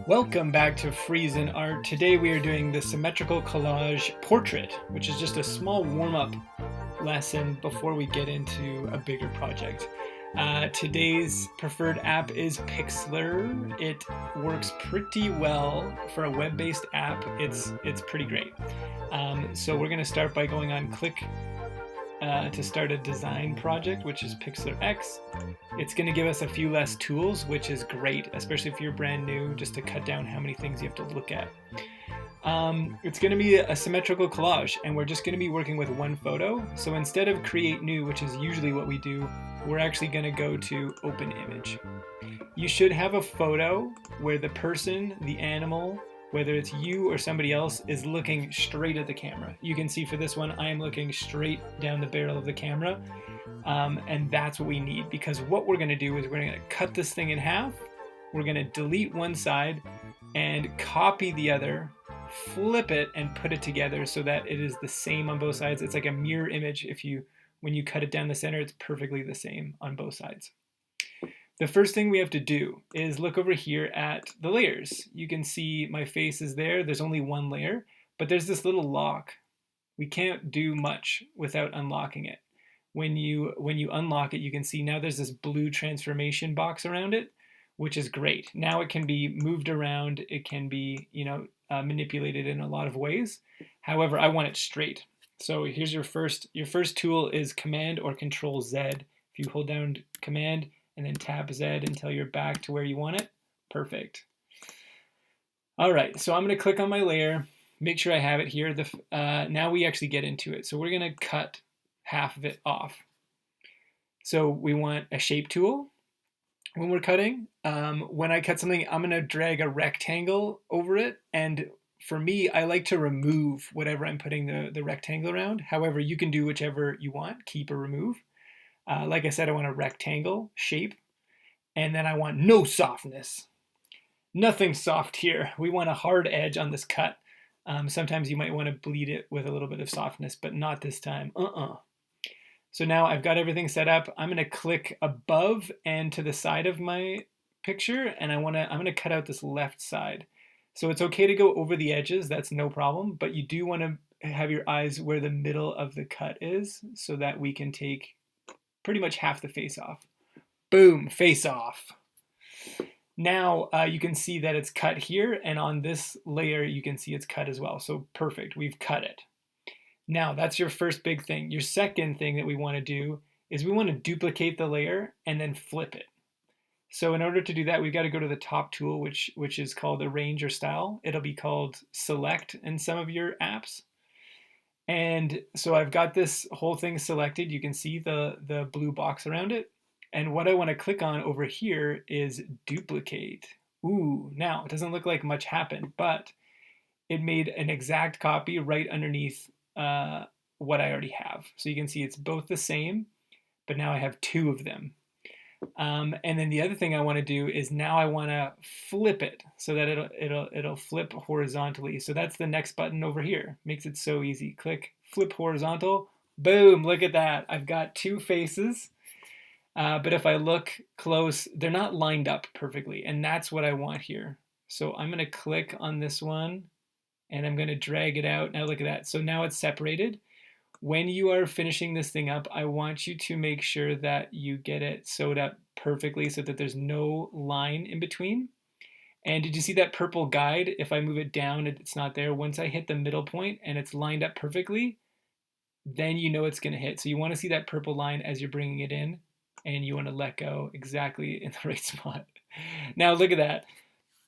Welcome back to Friesen Art. Today we are doing the Symmetrical Collage Portrait, which is just a small warm-up lesson before we get into a bigger project. Today's preferred app is Pixlr. It works pretty well for a web-based app. It's pretty great. So we're going to start by going on click to start a design project, which is Pixlr X. It's going to give us a few less tools, which is great, especially if you're brand new, just to cut down how many things you have to look at. It's going to be a symmetrical collage, and we're just going to be working with one photo. So instead of create new, which is usually what we do, we're actually going to go to open image. You should have a photo where the person, the animal, whether it's you or somebody else, is looking straight at the camera. You can see for this one, I am looking straight down the barrel of the camera. And that's what we need, because what we're going to do is we're going to cut this thing in half. We're going to delete one side and copy the other, flip it and put it together so that it is the same on both sides. It's like a mirror image. When you cut it down the center, it's perfectly the same on both sides. The first thing we have to do is look over here at the layers. You can see my face is there. There's only one layer, but there's this little lock. We can't do much without unlocking it. When you unlock it, you can see now there's this blue transformation box around it, which is great. Now it can be moved around. It can be, manipulated in a lot of ways. However, I want it straight. So here's your first tool is Command or Control Z. If you hold down Command and then tap Z until you're back to where you want it, perfect. All right, so I'm going to click on my layer, make sure I have it here. Now we actually get into it. So we're going to cut half of it off. So we want a shape tool when we're cutting. When I cut something, I'm going to drag a rectangle over it. And for me, I like to remove whatever I'm putting the rectangle around. However, you can do whichever you want, keep or remove. Like I said, I want a rectangle shape. And then I want no softness. Nothing soft here. We want a hard edge on this cut. Sometimes you might want to bleed it with a little bit of softness, but not this time. So now I've got everything set up. I'm going to click above and to the side of my picture, and I'm going to cut out this left side. So it's okay to go over the edges. That's no problem, but you do want to have your eyes where the middle of the cut is so that we can take pretty much half the face off. Boom, face off. Now you can see that it's cut here, and on this layer you can see it's cut as well. So perfect, we've cut it. Now that's your first big thing. Your second thing that we want to do is we want to duplicate the layer and then flip it. So in order to do that, we've got to go to the top tool, which is called Arrange or Style. It'll be called Select in some of your apps. And so I've got this whole thing selected. You can see the blue box around it. And what I want to click on over here is Duplicate. Ooh, now it doesn't look like much happened, but it made an exact copy right underneath what I already have. So you can see it's both the same, but now I have two of them. And then the other thing I want to do is now I want to flip it so that it'll flip horizontally. So that's the next button over here. Makes it so easy. Click flip horizontal. Boom, look at that. I've got two faces. But if I look close, they're not lined up perfectly, and that's what I want here. So I'm going to click on this one, and I'm going to drag it out. Now look at that. So now it's separated. When you are finishing this thing up, I want you to make sure that you get it sewed up perfectly so that there's no line in between. And did you see that purple guide? If I move it down, it's not there. Once I hit the middle point and it's lined up perfectly, then you know it's going to hit. So you want to see that purple line as you're bringing it in, and you want to let go exactly in the right spot. Now look at that.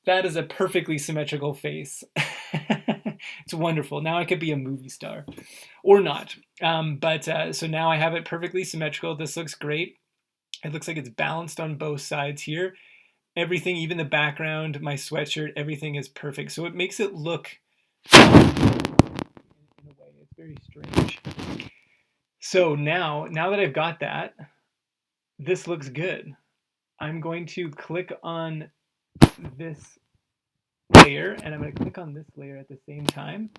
That is a perfectly symmetrical face. It's wonderful. Now I could be a movie star, or not. So now I have it perfectly symmetrical. This looks great. It looks like it's balanced on both sides here. Everything, even the background, my sweatshirt, everything is perfect. So it makes it look, in a way, it's very strange. So now that I've got that, this looks good. I'm going to click on this layer, and I'm going to click on this layer at the same time.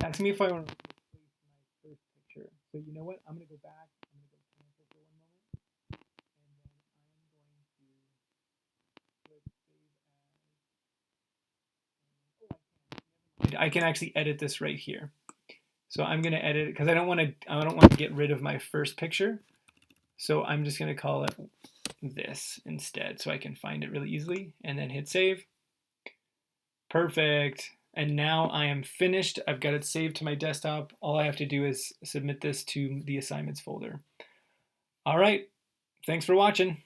asking me if I want to replace my first picture. So you know what? I'm going to go back. I'm going to go cancel for one moment. And then I am going to click save as. Oh, I can actually edit this right here. So I'm going to edit it because I don't want to get rid of my first picture. So I'm just going to call it this instead so I can find it really easily and then hit save. Perfect. And now I am finished. I've got it saved to my desktop. All I have to do is submit this to the assignments folder. All right. Thanks for watching.